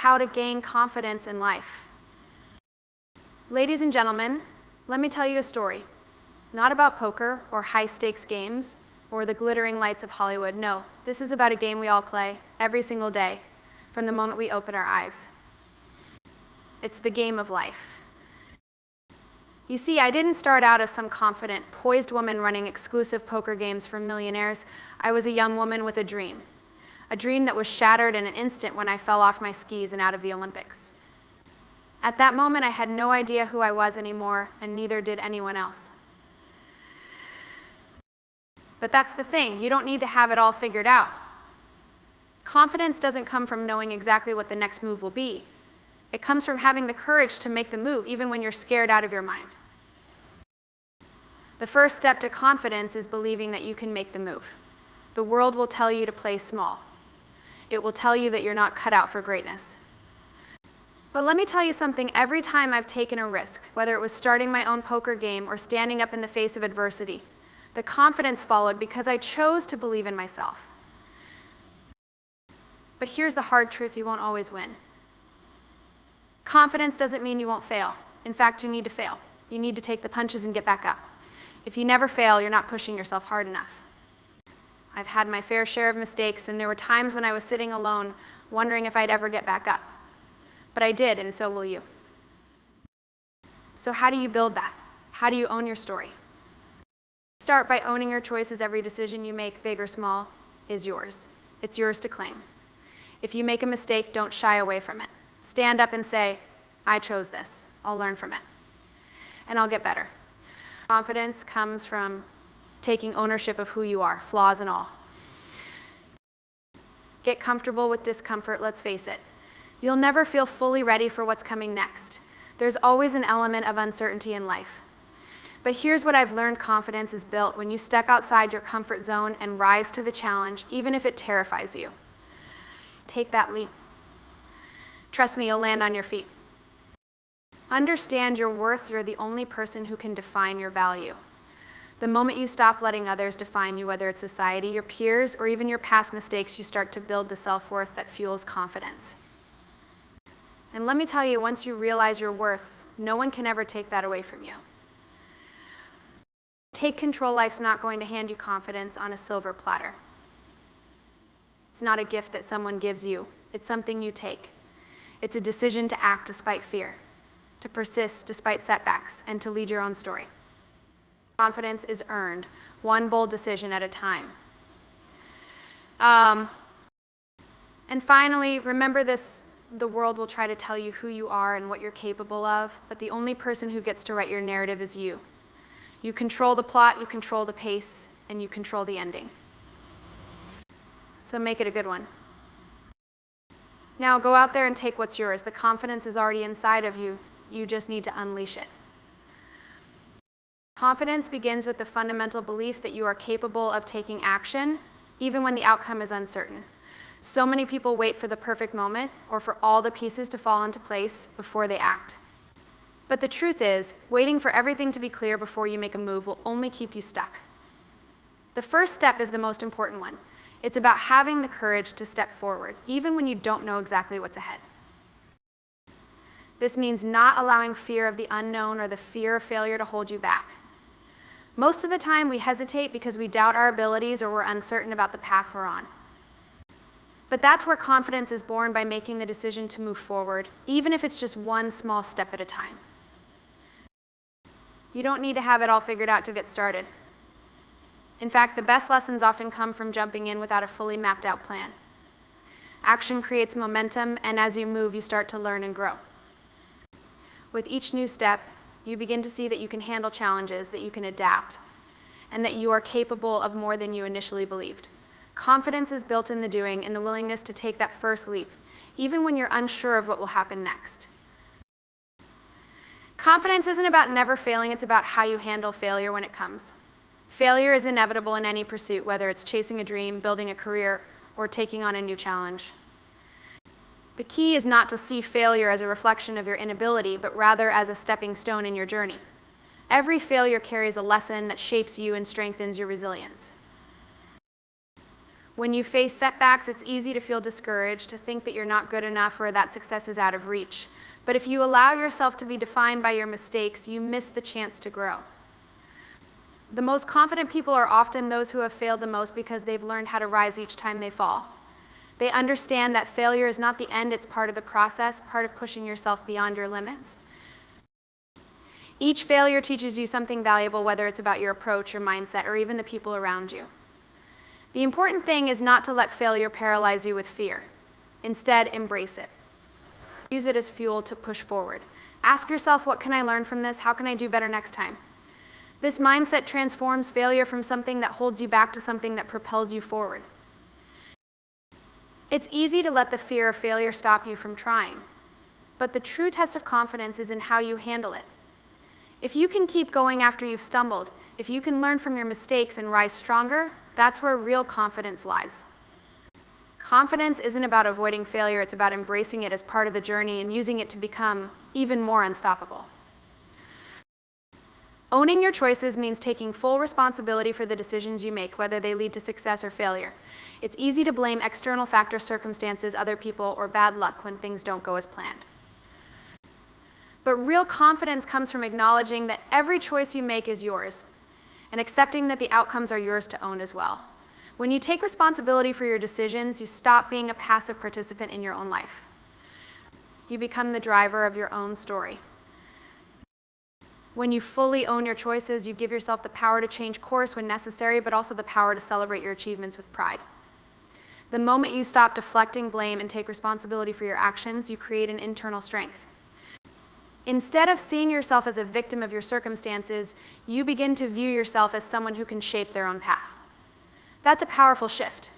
How to gain confidence in life. Ladies and gentlemen, let me tell you a story. Not about poker or high-stakes games or the glittering lights of Hollywood. No, this is about a game we all play every single day from the moment we open our eyes. It's the game of life. You see, I didn't start out as some confident, poised woman running exclusive poker games for millionaires. I was a young woman with a dream that was shattered in an instant when I fell off my skis and out of the Olympics. At that moment, I had no idea who I was anymore, and neither did anyone else. But that's the thing, you don't need to have it all figured out. Confidence doesn't come from knowing exactly what the next move will be. It comes from having the courage to make the move, even when you're scared out of your mind. The first step to confidence is believing that you can make the move. The world will tell you to play small. It will tell you that you're not cut out for greatness. But let me tell you something, every time I've taken a risk, whether it was starting my own poker game or standing up in the face of adversity, the confidence followed because I chose to believe in myself. But here's the hard truth, you won't always win. Confidence doesn't mean you won't fail. In fact, you need to fail. You need to take the punches and get back up. If you never fail, you're not pushing yourself hard enough. I've had my fair share of mistakes, and there were times when I was sitting alone, wondering if I'd ever get back up. But I did, and so will you. So how do you build that? How do you own your story? Start by owning your choices. Every decision you make, big or small, is yours. It's yours to claim. If you make a mistake, don't shy away from it. Stand up and say, I chose this. I'll learn from it. And I'll get better. Confidence comes from taking ownership of who you are, flaws and all. Get comfortable with discomfort, let's face it. You'll never feel fully ready for what's coming next. There's always an element of uncertainty in life. But here's what I've learned confidence is built when you step outside your comfort zone and rise to the challenge, even if it terrifies you. Take that leap. Trust me, you'll land on your feet. Understand your worth. You're the only person who can define your value. The moment you stop letting others define you, whether it's society, your peers, or even your past mistakes, you start to build the self-worth that fuels confidence. And let me tell you, once you realize your worth, no one can ever take that away from you. Take control. Life's not going to hand you confidence on a silver platter. It's not a gift that someone gives you. It's something you take. It's a decision to act despite fear, to persist despite setbacks, and to lead your own story. Confidence is earned, one bold decision at a time. And finally, remember this, the world will try to tell you who you are and what you're capable of, but the only person who gets to write your narrative is you. You control the plot, you control the pace, and you control the ending. So make it a good one. Now go out there and take what's yours. The confidence is already inside of you. You just need to unleash it. Confidence begins with the fundamental belief that you are capable of taking action, even when the outcome is uncertain. So many people wait for the perfect moment or for all the pieces to fall into place before they act. But the truth is, waiting for everything to be clear before you make a move will only keep you stuck. The first step is the most important one. It's about having the courage to step forward, even when you don't know exactly what's ahead. This means not allowing fear of the unknown or the fear of failure to hold you back. Most of the time, we hesitate because we doubt our abilities or we're uncertain about the path we're on. But that's where confidence is born, by making the decision to move forward, even if it's just one small step at a time. You don't need to have it all figured out to get started. In fact, the best lessons often come from jumping in without a fully mapped out plan. Action creates momentum, and as you move, you start to learn and grow. With each new step, you begin to see that you can handle challenges, that you can adapt, and that you are capable of more than you initially believed. Confidence is built in the doing, in the willingness to take that first leap, even when you're unsure of what will happen next. Confidence isn't about never failing, it's about how you handle failure when it comes. Failure is inevitable in any pursuit, whether it's chasing a dream, building a career, or taking on a new challenge. The key is not to see failure as a reflection of your inability, but rather as a stepping stone in your journey. Every failure carries a lesson that shapes you and strengthens your resilience. When you face setbacks, it's easy to feel discouraged, to think that you're not good enough or that success is out of reach. But if you allow yourself to be defined by your mistakes, you miss the chance to grow. The most confident people are often those who have failed the most because they've learned how to rise each time they fall. They understand that failure is not the end, it's part of the process, part of pushing yourself beyond your limits. Each failure teaches you something valuable, whether it's about your approach, your mindset, or even the people around you. The important thing is not to let failure paralyze you with fear. Instead, embrace it. Use it as fuel to push forward. Ask yourself, what can I learn from this? How can I do better next time? This mindset transforms failure from something that holds you back to something that propels you forward. It's easy to let the fear of failure stop you from trying, but the true test of confidence is in how you handle it. If you can keep going after you've stumbled, if you can learn from your mistakes and rise stronger, that's where real confidence lies. Confidence isn't about avoiding failure, it's about embracing it as part of the journey and using it to become even more unstoppable. Owning your choices means taking full responsibility for the decisions you make, whether they lead to success or failure. It's easy to blame external factors, circumstances, other people, or bad luck when things don't go as planned. But real confidence comes from acknowledging that every choice you make is yours, and accepting that the outcomes are yours to own as well. When you take responsibility for your decisions, you stop being a passive participant in your own life. You become the driver of your own story. When you fully own your choices, you give yourself the power to change course when necessary, but also the power to celebrate your achievements with pride. The moment you stop deflecting blame and take responsibility for your actions, you create an internal strength. Instead of seeing yourself as a victim of your circumstances, you begin to view yourself as someone who can shape their own path. That's a powerful shift.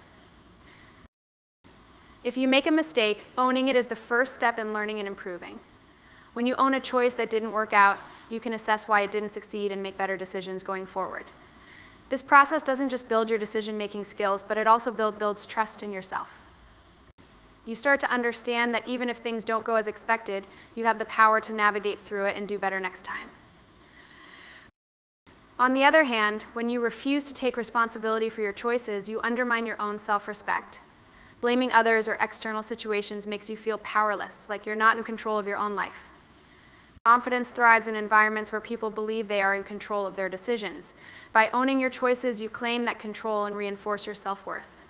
If you make a mistake, owning it is the first step in learning and improving. When you own a choice that didn't work out, you can assess why it didn't succeed and make better decisions going forward. This process doesn't just build your decision-making skills, but it also builds trust in yourself. You start to understand that even if things don't go as expected, you have the power to navigate through it and do better next time. On the other hand, when you refuse to take responsibility for your choices, you undermine your own self-respect. Blaming others or external situations makes you feel powerless, like you're not in control of your own life. Confidence thrives in environments where people believe they are in control of their decisions. By owning your choices, you claim that control and reinforce your self-worth.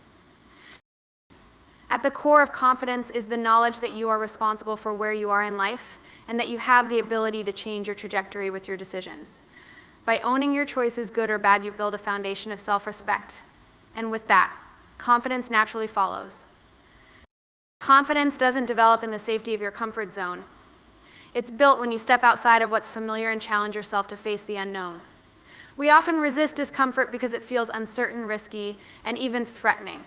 At the core of confidence is the knowledge that you are responsible for where you are in life and that you have the ability to change your trajectory with your decisions. By owning your choices, good or bad, you build a foundation of self-respect. And with that, confidence naturally follows. Confidence doesn't develop in the safety of your comfort zone. It's built when you step outside of what's familiar and challenge yourself to face the unknown. We often resist discomfort because it feels uncertain, risky, and even threatening.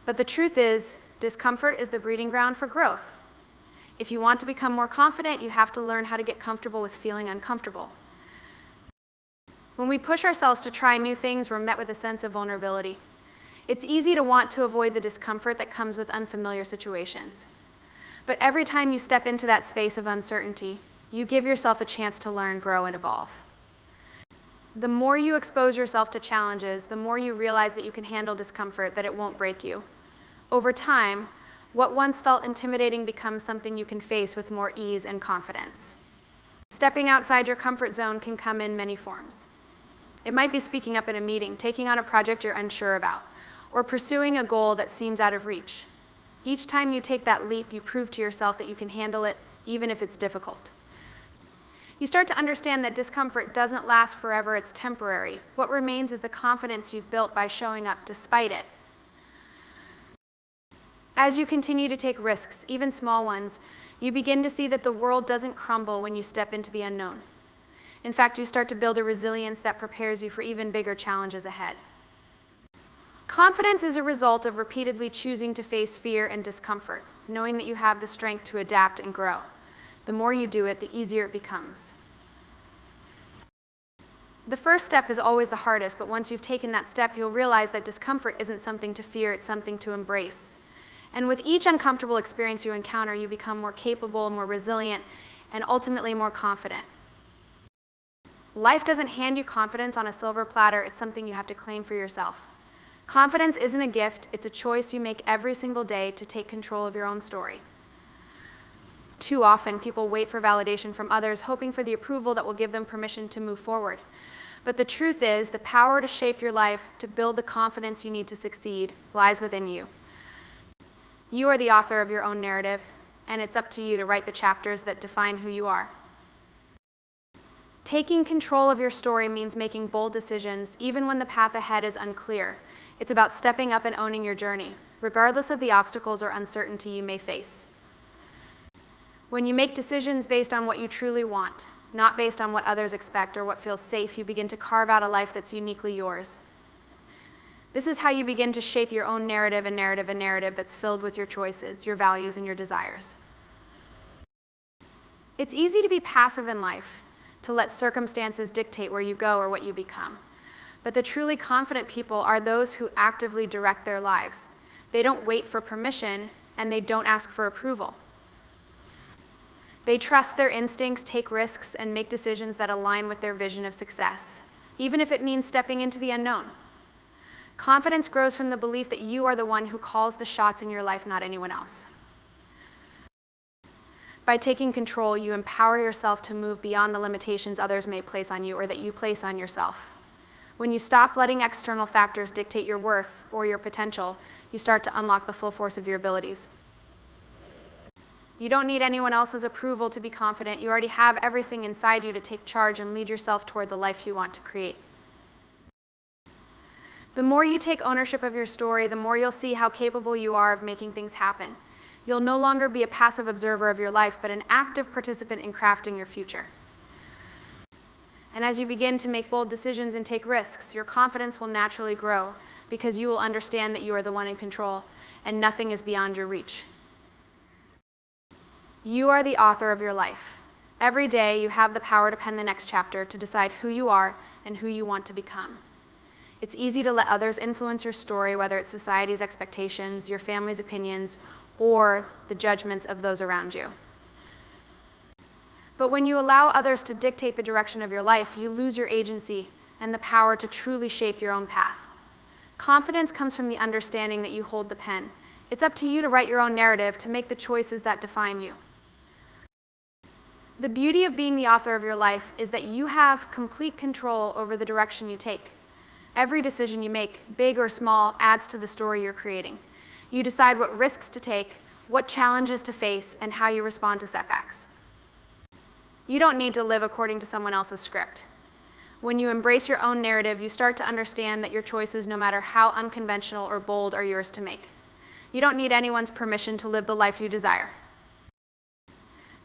But the truth is, discomfort is the breeding ground for growth. If you want to become more confident, you have to learn how to get comfortable with feeling uncomfortable. When we push ourselves to try new things, we're met with a sense of vulnerability. It's easy to want to avoid the discomfort that comes with unfamiliar situations. But every time you step into that space of uncertainty, you give yourself a chance to learn, grow, and evolve. The more you expose yourself to challenges, the more you realize that you can handle discomfort, that it won't break you. Over time, what once felt intimidating becomes something you can face with more ease and confidence. Stepping outside your comfort zone can come in many forms. It might be speaking up at a meeting, taking on a project you're unsure about, or pursuing a goal that seems out of reach. Each time you take that leap, you prove to yourself that you can handle it, even if it's difficult. You start to understand that discomfort doesn't last forever, it's temporary. What remains is the confidence you've built by showing up despite it. As you continue to take risks, even small ones, you begin to see that the world doesn't crumble when you step into the unknown. In fact, you start to build a resilience that prepares you for even bigger challenges ahead. Confidence is a result of repeatedly choosing to face fear and discomfort, knowing that you have the strength to adapt and grow. The more you do it, the easier it becomes. The first step is always the hardest, but once you've taken that step, you'll realize that discomfort isn't something to fear, it's something to embrace. And with each uncomfortable experience you encounter, you become more capable, more resilient, and ultimately more confident. Life doesn't hand you confidence on a silver platter, it's something you have to claim for yourself. Confidence isn't a gift, it's a choice you make every single day to take control of your own story. Too often, people wait for validation from others, hoping for the approval that will give them permission to move forward. But the truth is, the power to shape your life, to build the confidence you need to succeed, lies within you. You are the author of your own narrative, and it's up to you to write the chapters that define who you are. Taking control of your story means making bold decisions, even when the path ahead is unclear. It's about stepping up and owning your journey, regardless of the obstacles or uncertainty you may face. When you make decisions based on what you truly want, not based on what others expect or what feels safe, you begin to carve out a life that's uniquely yours. This is how you begin to shape your own narrative, a narrative that's filled with your choices, your values, and your desires. It's easy to be passive in life, to let circumstances dictate where you go or what you become. But the truly confident people are those who actively direct their lives. They don't wait for permission, and they don't ask for approval. They trust their instincts, take risks, and make decisions that align with their vision of success, even if it means stepping into the unknown. Confidence grows from the belief that you are the one who calls the shots in your life, not anyone else. By taking control, you empower yourself to move beyond the limitations others may place on you or that you place on yourself. When you stop letting external factors dictate your worth or your potential, you start to unlock the full force of your abilities. You don't need anyone else's approval to be confident. You already have everything inside you to take charge and lead yourself toward the life you want to create. The more you take ownership of your story, the more you'll see how capable you are of making things happen. You'll no longer be a passive observer of your life, but an active participant in crafting your future. And as you begin to make bold decisions and take risks, your confidence will naturally grow because you will understand that you are the one in control and nothing is beyond your reach. You are the author of your life. Every day you have the power to pen the next chapter, to decide who you are and who you want to become. It's easy to let others influence your story, whether it's society's expectations, your family's opinions, or the judgments of those around you. But when you allow others to dictate the direction of your life, you lose your agency and the power to truly shape your own path. Confidence comes from the understanding that you hold the pen. It's up to you to write your own narrative, to make the choices that define you. The beauty of being the author of your life is that you have complete control over the direction you take. Every decision you make, big or small, adds to the story you're creating. You decide what risks to take, what challenges to face, and how you respond to setbacks. You don't need to live according to someone else's script. When you embrace your own narrative, you start to understand that your choices, no matter how unconventional or bold, are yours to make. You don't need anyone's permission to live the life you desire.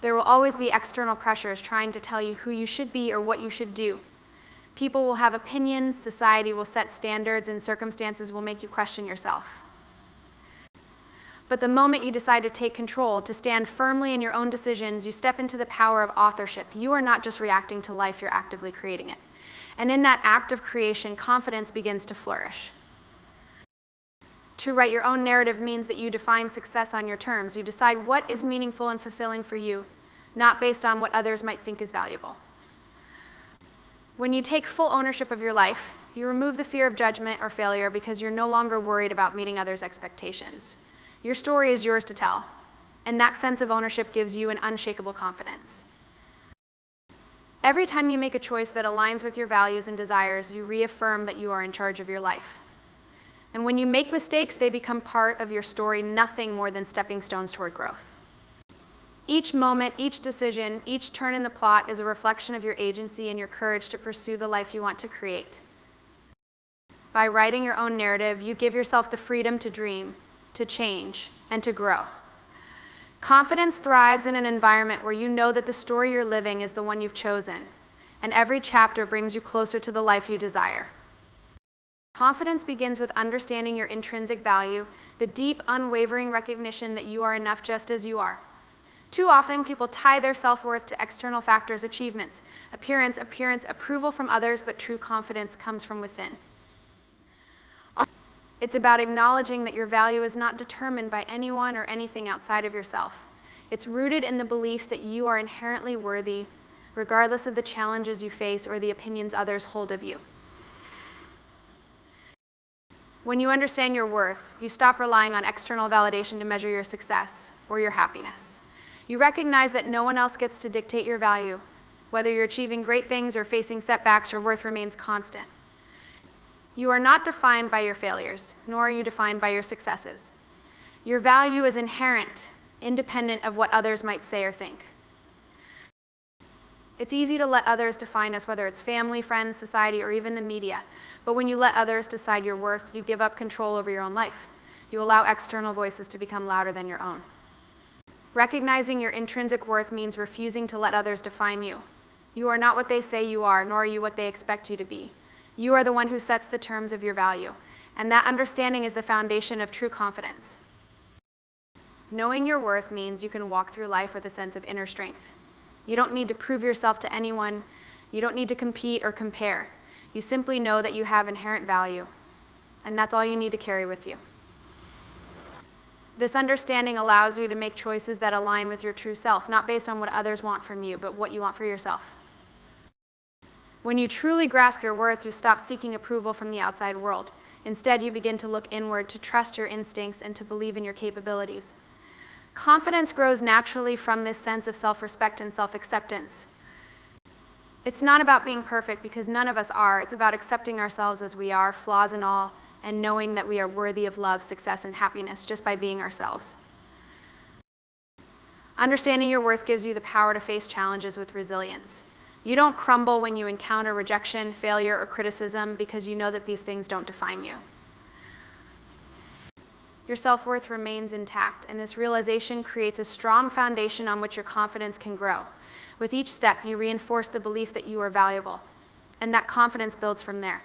There will always be external pressures trying to tell you who you should be or what you should do. People will have opinions, society will set standards, and circumstances will make you question yourself. But the moment you decide to take control, to stand firmly in your own decisions, you step into the power of authorship. You are not just reacting to life, you're actively creating it. And in that act of creation, confidence begins to flourish. To write your own narrative means that you define success on your terms. You decide what is meaningful and fulfilling for you, not based on what others might think is valuable. When you take full ownership of your life, you remove the fear of judgment or failure because you're no longer worried about meeting others' expectations. Your story is yours to tell, and that sense of ownership gives you an unshakable confidence. Every time you make a choice that aligns with your values and desires, you reaffirm that you are in charge of your life. And when you make mistakes, they become part of your story, nothing more than stepping stones toward growth. Each moment, each decision, each turn in the plot is a reflection of your agency and your courage to pursue the life you want to create. By writing your own narrative, you give yourself the freedom to dream, to change, and to grow. Confidence thrives in an environment where you know that the story you're living is the one you've chosen, and every chapter brings you closer to the life you desire. Confidence begins with understanding your intrinsic value, the deep, unwavering recognition that you are enough just as you are. Too often, people tie their self-worth to external factors, achievements, appearance, approval from others, but true confidence comes from within. It's about acknowledging that your value is not determined by anyone or anything outside of yourself. It's rooted in the belief that you are inherently worthy, regardless of the challenges you face or the opinions others hold of you. When you understand your worth, you stop relying on external validation to measure your success or your happiness. You recognize that no one else gets to dictate your value. Whether you're achieving great things or facing setbacks, your worth remains constant. You are not defined by your failures, nor are you defined by your successes. Your value is inherent, independent of what others might say or think. It's easy to let others define us, whether it's family, friends, society, or even the media. But when you let others decide your worth, you give up control over your own life. You allow external voices to become louder than your own. Recognizing your intrinsic worth means refusing to let others define you. You are not what they say you are, nor are you what they expect you to be. You are the one who sets the terms of your value, and that understanding is the foundation of true confidence. Knowing your worth means you can walk through life with a sense of inner strength. You don't need to prove yourself to anyone. You don't need to compete or compare. You simply know that you have inherent value, and that's all you need to carry with you. This understanding allows you to make choices that align with your true self, not based on what others want from you, but what you want for yourself. When you truly grasp your worth, you stop seeking approval from the outside world. Instead, you begin to look inward, to trust your instincts, and to believe in your capabilities. Confidence grows naturally from this sense of self-respect and self-acceptance. It's not about being perfect, because none of us are. It's about accepting ourselves as we are, flaws and all, and knowing that we are worthy of love, success, and happiness just by being ourselves. Understanding your worth gives you the power to face challenges with resilience. You don't crumble when you encounter rejection, failure, or criticism because you know that these things don't define you. Your self-worth remains intact, and this realization creates a strong foundation on which your confidence can grow. With each step, you reinforce the belief that you are valuable, and that confidence builds from there.